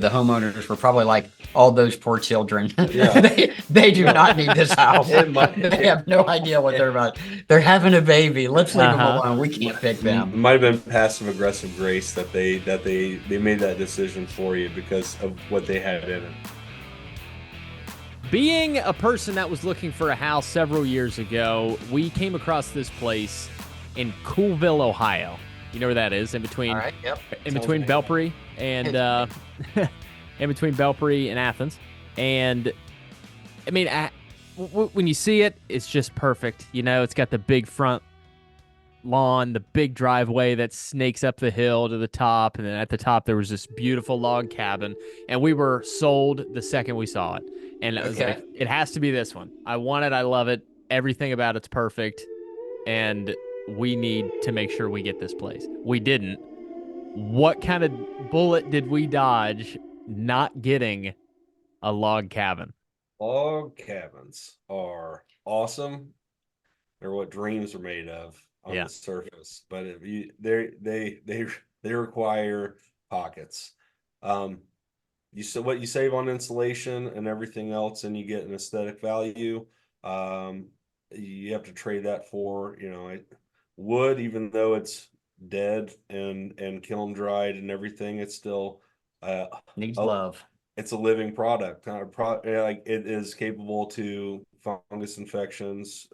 the homeowners were probably like, all those poor children. Yeah. They do not need this house. It might, They have no idea what they're about. They're having a baby. Let's leave them Uh-huh. alone. We can't pick it them. might have been passive aggressive grace that they made that decision for you because of what they had in it. Being a person that was looking for a house several years ago, we came across this place in Coolville, Ohio. You know where that is? In between, All right. Yep. in between Belpre and in between Belpre and Athens. And I mean, when you see it, it's just perfect. You know, it's got the big front lawn, the big driveway that snakes up the hill to the top, and then at the top there was this beautiful log cabin, and we were sold the second we saw it. And I was like, it has to be this one. I want it. I love it. Everything about it's perfect, and we need to make sure we get this place. We didn't. What kind of bullet did we dodge not getting a log cabin? Log cabins are awesome. They're what dreams are made of on the surface, but if you they require pockets. What you save on insulation and everything else, and you get an aesthetic value. You have to trade that for wood, even though it's dead and kiln dried and everything. It's still Needs love. it's a living product. Like it is capable to fungus infections.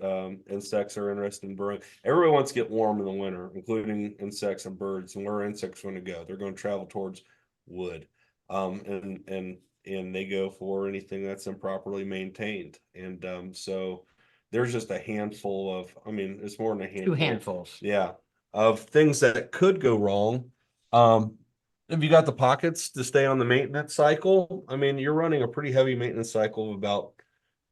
Insects are interested in burrowing. Everyone wants to get warm in the winter, including insects and birds. And where are insects going to go? They're going to travel towards wood, and they go for anything that's improperly maintained. And so there's just a handful of. I mean, it's more than a handful. 2 handfuls. Yeah, of things that could go wrong. If you got the pockets to stay on the maintenance cycle, I mean, you're running a pretty heavy maintenance cycle of about,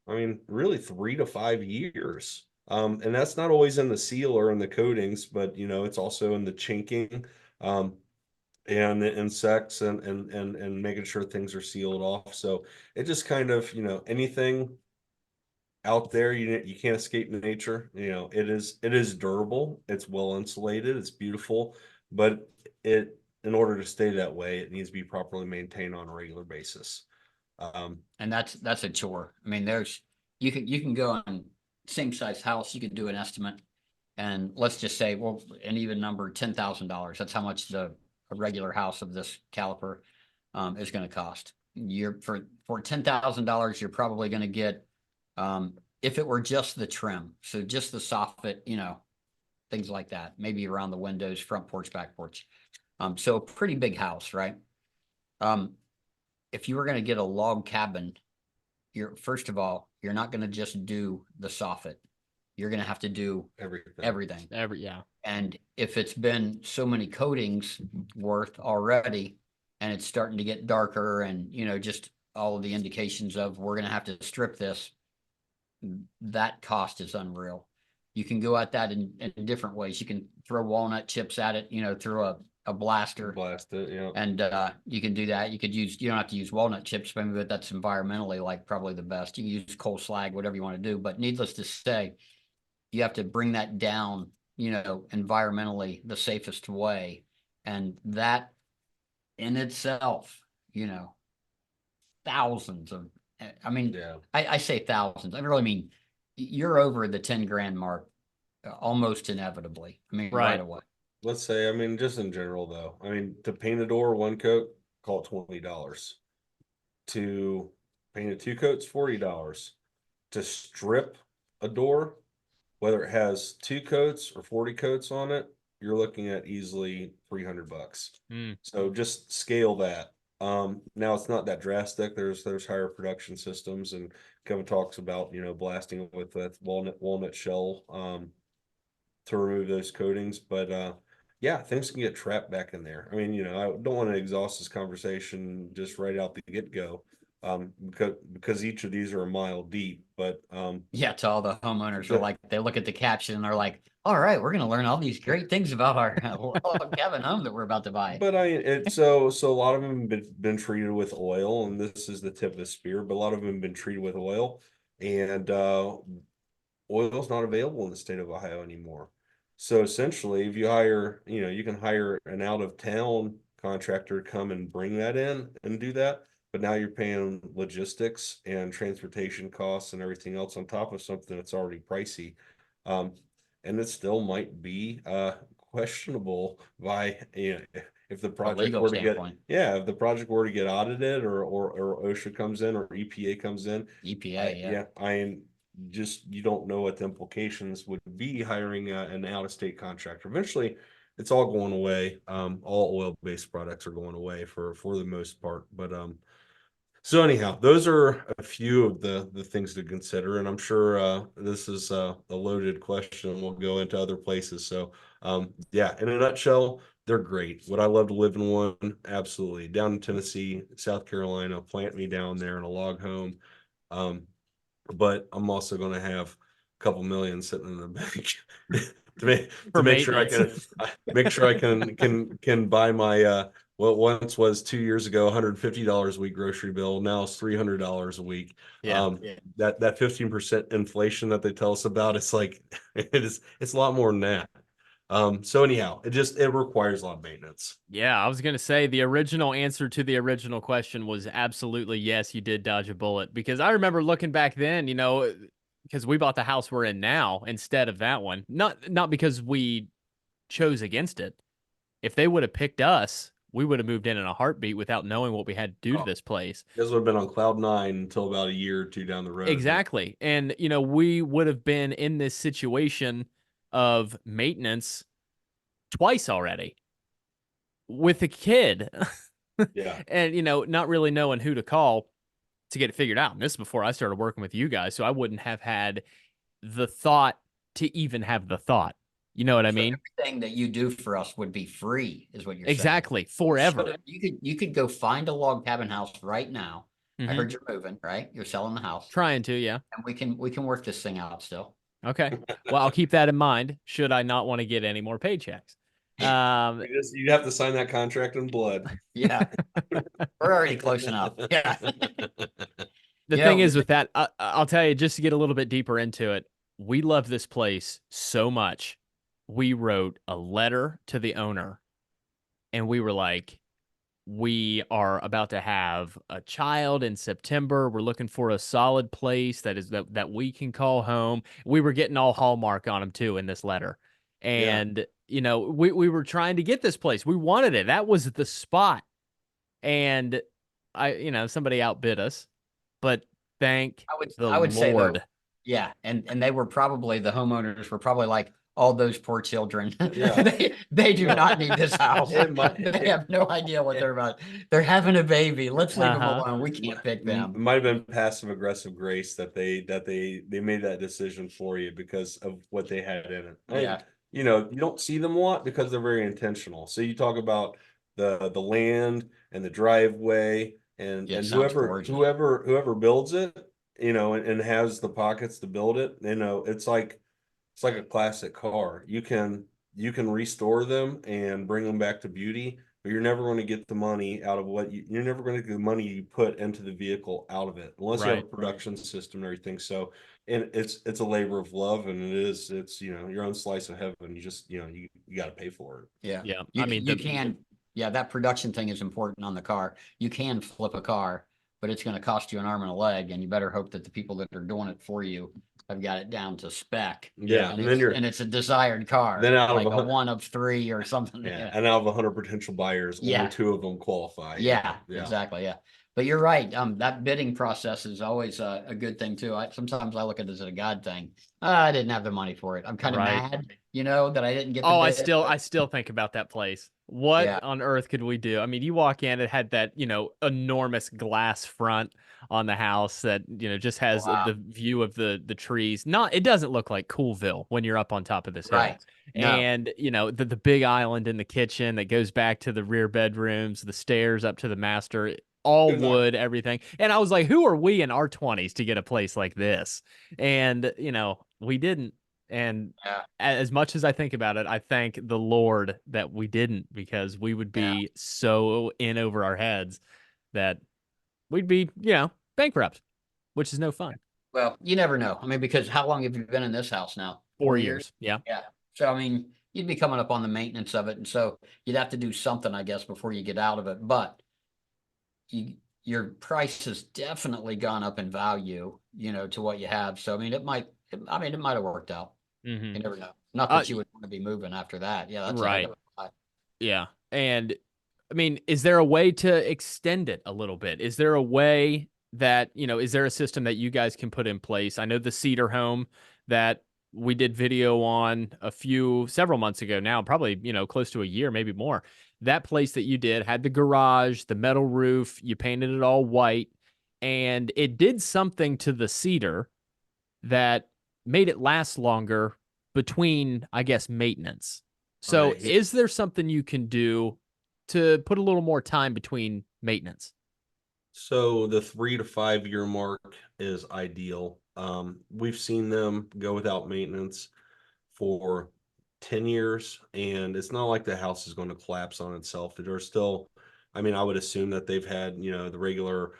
I mean, really 3 to 5 years. And that's not always in the seal or in the coatings, but it's also in the chinking, and the insects and making sure things are sealed off. So it just kind of, anything out there, you can't escape nature. It is durable, it's well insulated, it's beautiful, but in order to stay that way, it needs to be properly maintained on a regular basis. And that's a chore. I mean, you can go on same size house, you could do an estimate, and let's just say, well, an even number, $10,000. That's how much a regular house of this caliper is going to cost. For $10,000, you're probably going to get, if it were just the trim, so just the soffit, things like that, maybe around the windows, front porch, back porch. So a pretty big house, right? If you were going to get a log cabin, first of all, you're not going to just do the soffit. You're going to have to do everything. And if it's been so many coatings worth already, and it's starting to get darker, and just all of the indications of we're going to have to strip this, that cost is unreal. You can go at that in different ways. You can throw walnut chips at it, through a blaster. Blast it, yeah. And you can do that. You don't have to use walnut chips, but that's environmentally like probably the best. You can use coal slag, whatever you want to do. But needless to say, you have to bring that down, environmentally the safest way. And that in itself, thousands of, I mean, Yeah. I say thousands. I really mean, you're over the 10 grand mark almost inevitably. I mean, right away. Let's say, I mean, just in general though, I mean, to paint a door 1 coat, call it $20. To paint it 2 coats, $40. To strip a door, whether it has 2 coats or 40 coats on it, you're looking at easily $300. So just scale that. Now it's not that drastic. There's higher production systems, and Kevin talks about blasting it with that walnut shell to remove those coatings. But yeah, things can get trapped back in there. I mean, I don't want to exhaust this conversation just right out the get-go, because each of these are a mile deep. But yeah, to all the homeowners are like, they look at the caption and they're like, all right, we're going to learn all these great things about our cabin home that we're about to buy. But so a lot of them have been treated with oil, and this is the tip of the spear. But a lot of them have been treated with oil, and oil is not available in the state of Ohio anymore. So essentially, if you hire, you can hire an out of town contractor to come and bring that in and do that. But now you're paying logistics and transportation costs and everything else on top of something that's already pricey. And it still might be questionable by, you know, if the project legal were to get, standpoint. yeah, if the project were to get audited or OSHA comes in or EPA comes in. EPA, yeah. Yeah, I am just, you don't know what the implications would be hiring an out-of-state contractor. Eventually, it's all going away. All oil-based products are going away for the most part. But so anyhow, those are a few of the things to consider, and I'm sure this is a loaded question, and we'll go into other places. So yeah, in a nutshell, they're great. Would I love to live in one? Absolutely. Down in Tennessee, South Carolina, plant me down there in a log home. But I'm also going to have a couple million sitting in the bank to make sure I can buy my what once was 2 years ago $150 a week grocery bill. Now it's $300 a week. Yeah. That 15% inflation that they tell us about, it's like it's a lot more than that. So anyhow, it requires a lot of maintenance. Yeah, I was going to say the original answer to the original question was absolutely yes, you did dodge a bullet. Because I remember looking back then, you know, because we bought the house we're in now instead of that one. Not because we chose against it. If they would have picked us, we would have moved in a heartbeat without knowing what we had to do to this place. You guys would have been on cloud nine until about a year or two down the road. Exactly. And, you know, we would have been in this situation of maintenance twice already with a kid. Yeah. And, you know, not really knowing who to call to get it figured out. And this is before I started working with you guys. So I wouldn't have had the thought to even have the thought. You know what I mean? Everything that you do for us would be free, is what you're Exactly. Forever. saying. You could go find a log cabin house right now. I Mhm. heard you're moving, right? You're selling the house, Trying to, yeah. and we can work this thing out still. Okay. Well, I'll keep that in mind should I not want to get any more paychecks. You have to sign that contract in blood. Yeah, we're already close enough. Yeah. The Yeah, thing is with that, I'll tell you, just to get a little bit deeper into it, we love this place so much. We wrote a letter to the owner and we were like, we are about to have a child in September. We're looking for a solid place that we can call home. We were getting all Hallmark on them too in this letter. And you know, we were trying to get this place. We wanted it. That was the spot. And you know, somebody outbid us. But thank I would say though, Lord. yeah, and they were probably, the homeowners were probably like, all those poor children. Yeah. They do not need this house. They have no idea what they're about. They're having a baby. Let's leave them alone. We can't pick It them. might have been passive aggressive grace that they made that decision for you because of what they had in it. Yeah. You know, you don't see them a lot because they're very intentional. So you talk about the land and the driveway and Yeah, it sounds gorgeous. whoever builds it, you know, and has the pockets to build it, you know, it's like a classic car. You can restore them and bring them back to beauty, but you're never going to get the money out of you're never going to get the money you put into the vehicle out of it unless you have a production system and everything. So, and it's a labor of love, and it's you know, your own slice of heaven. You just, you know, you got to pay for it. Yeah. Yeah. I mean, you can, yeah, that production thing is important on the car. You can flip a car, but it's going to cost you an arm and a leg, and you better hope that the people that are doing it for you have got it down to spec. Yeah, And, and it's a desired car. Then out of like a 1 of 3 or something. yeah, and out of 100 potential buyers, only 2 of them qualify. Yeah, exactly. Yeah. But you're right. That bidding process is always a good thing too. Sometimes I look at it as a God thing. I didn't have the money for it. I'm kind of mad, you know, that I didn't get the bid. I still think about that place. What on earth could we do? I mean, you walk in, it had that, you know, enormous glass front on the house that, you know, just has the view of the trees. It doesn't look like Coolville when you're up on top of this hill. Right. No. And, you know, the big island in the kitchen that goes back to the rear bedrooms, the stairs up to the master, all wood, everything. And I was like, who are we in our 20s to get a place like this? And, you know, we didn't. And as much as I think about it, I thank the Lord that we didn't, because we would be so in over our heads that we'd be, you know, bankrupt, which is no fun. Well, you never know. I mean, because how long have you been in this house now? 4 years. Yeah. Yeah. So, I mean, you'd be coming up on the maintenance of it. And so you'd have to do something, I guess, before you get out of it. But your price has definitely gone up in value, to what you have. So, I mean, it might have worked out. Mm-hmm. You never know. Not that you would want to be moving after that. Yeah, that's a heck Right. of a lot. Yeah. And I mean, is there a way to extend it a little bit? Is there a way that, is there a system that you guys can put in place? I know the Cedar Home that we did video on several months ago now, probably, close to a year, maybe more. That place that you did had the garage, the metal roof, you painted it all white, and it did something to the cedar that made it last longer between, I guess, maintenance. So, Right. is there something you can do to put a little more time between maintenance? So the 3 to 5 year mark is ideal. We've seen them go without maintenance for 10 years, and it's not like the house is going to collapse on itself. There are still, I mean, I would assume that they've had, the regular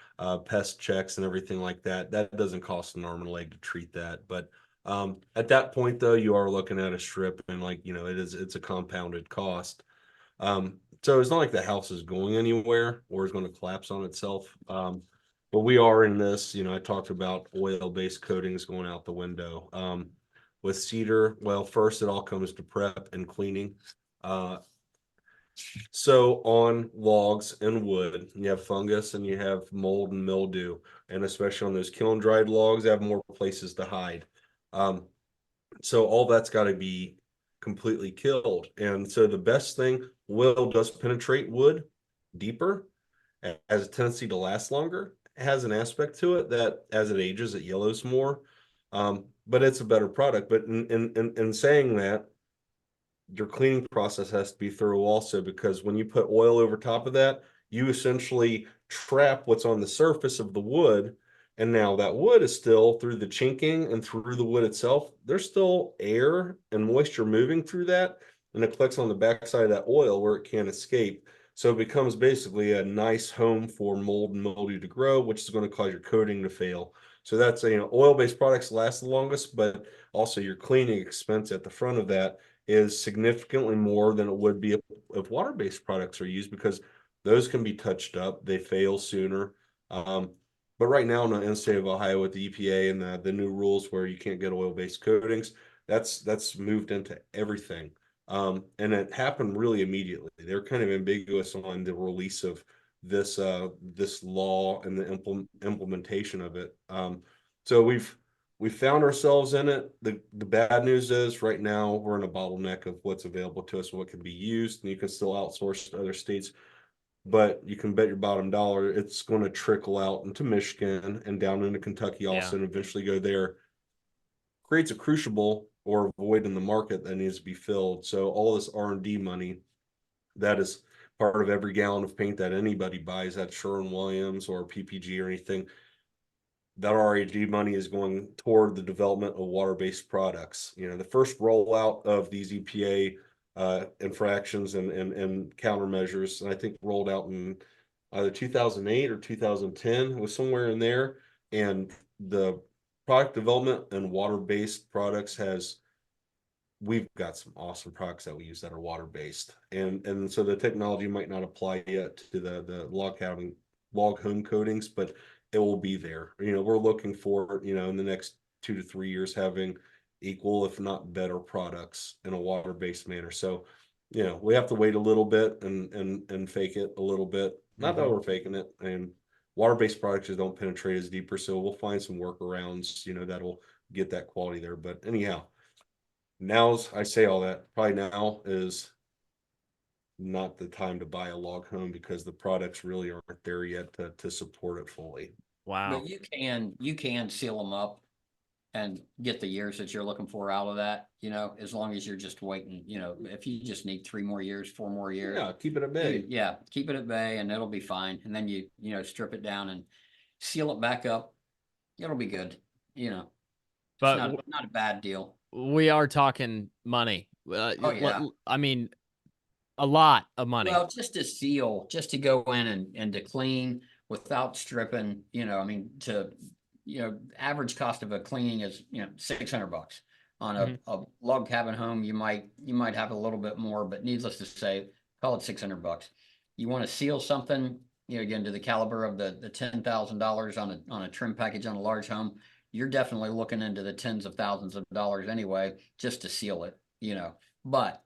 pest checks and everything like that. That doesn't cost an arm and a leg to treat that. But at that point, though, you are looking at a strip, and it's a compounded cost. So it's not like the house is going anywhere or is going to collapse on itself. But we are in this, I talked about oil-based coatings going out the window. With cedar, well, first it all comes to prep and cleaning. So on logs and wood, you have fungus and you have mold and mildew, and especially on those kiln dried logs, they have more places to hide. So all that's got to be completely killed. And so the best thing, oil does penetrate wood deeper, has a tendency to last longer. It has an aspect to it that as it ages, it yellows more. But it's a better product. But in saying that, your cleaning process has to be thorough also, because when you put oil over top of that, you essentially trap what's on the surface of the wood. And now that wood is still, through the chinking and through the wood itself, there's still air and moisture moving through that, and it collects on the backside of that oil where it can't escape. So it becomes basically a nice home for mold and mildew to grow, which is going to cause your coating to fail. So that's, oil-based products last the longest, but also your cleaning expense at the front of that is significantly more than it would be if water-based products are used, because those can be touched up, they fail sooner. But right now in the state of Ohio with the EPA and the new rules where you can't get oil-based coatings, that's moved into everything. And it happened really immediately. They're kind of ambiguous on the release of this law and the implementation of it. So we found ourselves in it. The bad news is right now we're in a bottleneck of what's available to us and what can be used, and you can still outsource to other states, but you can bet your bottom dollar it's going to trickle out into Michigan and down into Kentucky also, and eventually go there. Creates a crucible or void in the market that needs to be filled. So all this R&D money that is part of every gallon of paint that anybody buys at Sherwin-Williams or PPG or anything, that R&D money is going toward the development of water-based products. The first rollout of these EPA infractions and countermeasures, and I think rolled out in either 2008 or 2010, it was somewhere in there. And the product development and water-based products we've got some awesome products that we use that are water-based. And so the technology might not apply yet to the log home coatings, but it will be there. We're looking for, in the next 2 to 3 years, having equal, if not better, products in a water-based manner. So, we have to wait a little bit and fake it a little bit. Not that we're faking it. And water-based products just don't penetrate as deeper. So we'll find some workarounds, that'll get that quality there. But anyhow, I say all that, probably now is not the time to buy a log home, because the products really aren't there yet to support it fully. Wow. But you can seal them up and get the years that you're looking for out of that, as long as you're just waiting, if you just need 3 more years, 4 more years. Yeah, keep it at bay. Yeah, keep it at bay and it'll be fine. And then you strip it down and seal it back up. It'll be good, It's But not a bad deal. we are talking money. Oh, yeah. I mean, a lot of money. Well, just to seal, just to go in and to clean without stripping, average cost of a cleaning is, $600 On Mhm. a log cabin home, you might have a little bit more, but needless to say, call it $600. You want to seal something, again, to the caliber of the $10,000 on a trim package on a large home, you're definitely looking into the tens of thousands of dollars anyway, just to seal it, But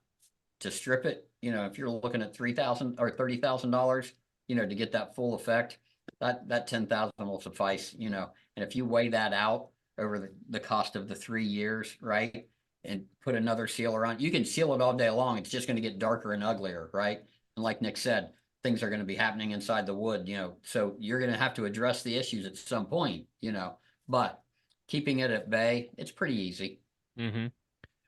to strip it, if you're looking at $3,000 or $30,000, to get that full effect, that 10,000 will suffice, and if you weigh that out over the cost of the 3 years, right? And put another sealer on, you can seal it all day long. It's just going to get darker and uglier, right? And like Nick said, things are going to be happening inside the wood, so you're going to have to address the issues at some point, but keeping it at bay, it's pretty easy. Mm-hmm.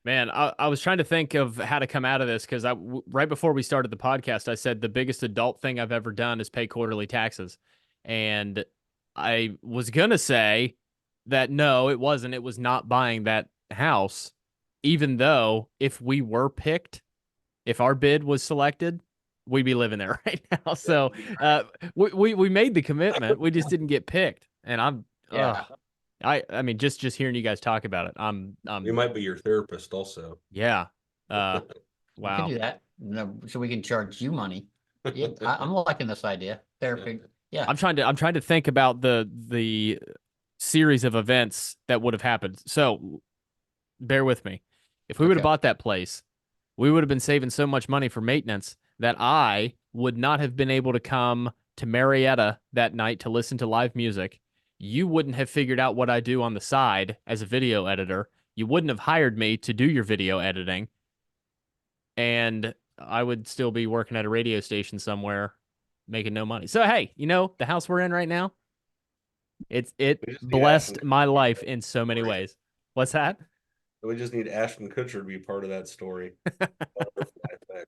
Man, I was trying to think of how to come out of this because right before we started the podcast, I said the biggest adult thing I've ever done is pay quarterly taxes. And I was going to say that no, it wasn't. It was not buying that house, even though if we were picked, if our bid was selected, we'd be living there right now. So we made the commitment. We just didn't get picked. And Yeah. I mean, just hearing you guys talk about it, We might be your therapist also. yeah. We can Wow. do that. No, so we can charge you money. Yeah, I'm liking this idea. Therapy. Yeah. I'm trying to think about the series of events that would have happened. So bear with me. If we would have Okay. bought that place, we would have been saving so much money for maintenance that I would not have been able to come to Marietta that night to listen to live music. You wouldn't have figured out what I do on the side as a video editor. You wouldn't have hired me to do your video editing. And I would still be working at a radio station somewhere making no money. So hey, the house we're in right now, it We just need blessed Ashton my Kutcher life to in so many story. ways. What's that? We just need Ashton Kutcher to be part of that story. Butterfly effect.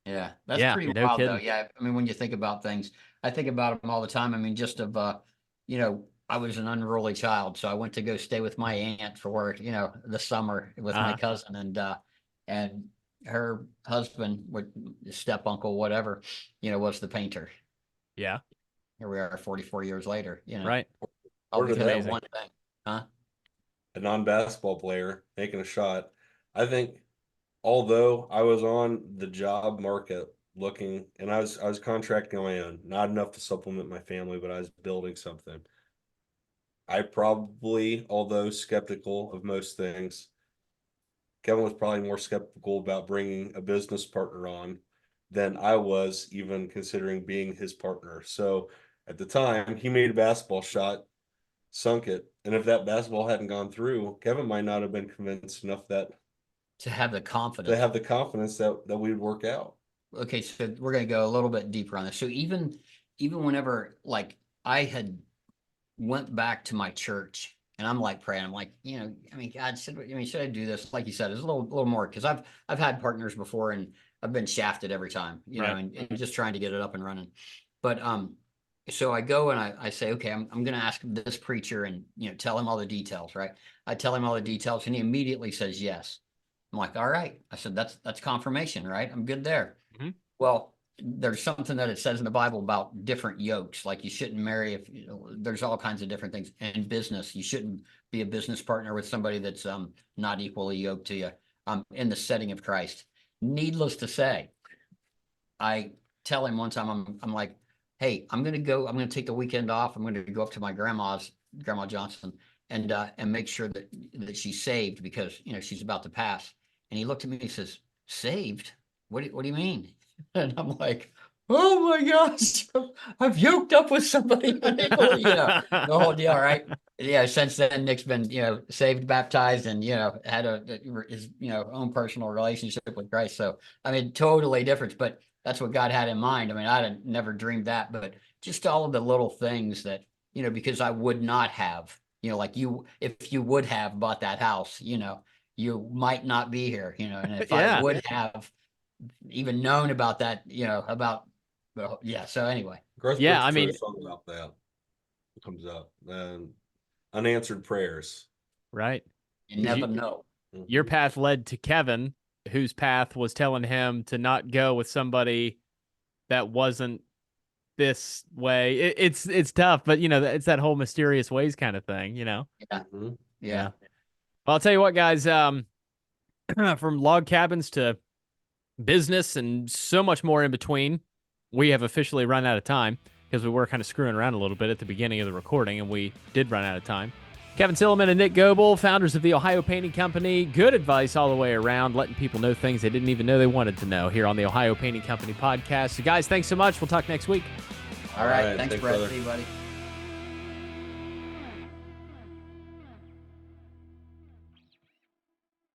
Yeah. That's Yeah, pretty no wild though. kidding. Yeah. I mean, when you think about things, I think about them all the time. I mean, I was an unruly child, so I went to go stay with my aunt for, the summer with my Uh-huh. cousin and her husband, step uncle, whatever, was the painter. Yeah, Here we are 44 years later, right. all Or to because of Amazing. one thing. Huh? a non-basketball player making a shot. I think although I was on the job market looking and I was contracting on my own, not enough to supplement my family, but I was building something. I probably, although skeptical of most things, Kevin was probably more skeptical about bringing a business partner on than I was even considering being his partner. So at the time, he made a basketball shot, sunk it, and if that basketball hadn't gone through, Kevin might not have been convinced enough that To have the to confidence. have the confidence that we'd work out. Okay, so we're gonna go a little bit deeper on this. So even whenever like I had went back to my church and I'm like praying, I'm like, I mean, God, should I do this? Like you said, it's a little more because I've had partners before and I've been shafted every time, Right. and just trying to get it up and running. But so I go and I say, okay, I'm gonna ask this preacher and tell him all the details, right? I tell him all the details and he immediately says yes. I'm like, all right. I said, that's confirmation, right? I'm good there. Mhm. Well, there's something that it says in the Bible about different yokes. Like you shouldn't marry if there's all kinds of different things in business. You shouldn't be a business partner with somebody that's not equally yoked to you in the setting of Christ. Needless to say, I tell him one time, I'm like, hey, I'm gonna take the weekend off. I'm gonna go up to my Grandma Johnson, and make sure that she's saved because she's about to pass. And he looked at me and he says, saved? What do you mean? And I'm like, oh my gosh, I've yoked up with somebody unequally, the whole deal, right? Yeah, since then Nick's been, saved, baptized, and had his own personal relationship with Christ. So I mean, totally different, but that's what God had in mind. I mean, I'd have never dreamed that, but just all of the little things that, because I would not have, like if you would have bought that house, you might not be here, and if I Yeah. would have even known about that, well, yeah. So anyway, Garth Yeah, Brooks I wrote mean, a song about that. It comes up. Unanswered prayers. right. you 'Cause never know. your Mhm. path led to Kevin, whose path was telling him to not go with somebody that wasn't this way. It's tough, but it's that whole mysterious ways kind of thing. Yeah. Mhm. Yeah. Yeah. Well, I'll tell you what, guys. from log cabins to business and so much more in between. We have officially run out of time because we were kind of screwing around a little bit at the beginning of the recording, and we did run out of time. Kevin Silliman and Nick Goebel, founders of the Ohio Painting Company. Good advice all the way around, letting people know things they didn't even know they wanted to know here on the Ohio Painting Company podcast. So, guys, thanks so much. We'll talk next week. All right. All right, Thanks, thanks, Brett. brother. See you, buddy.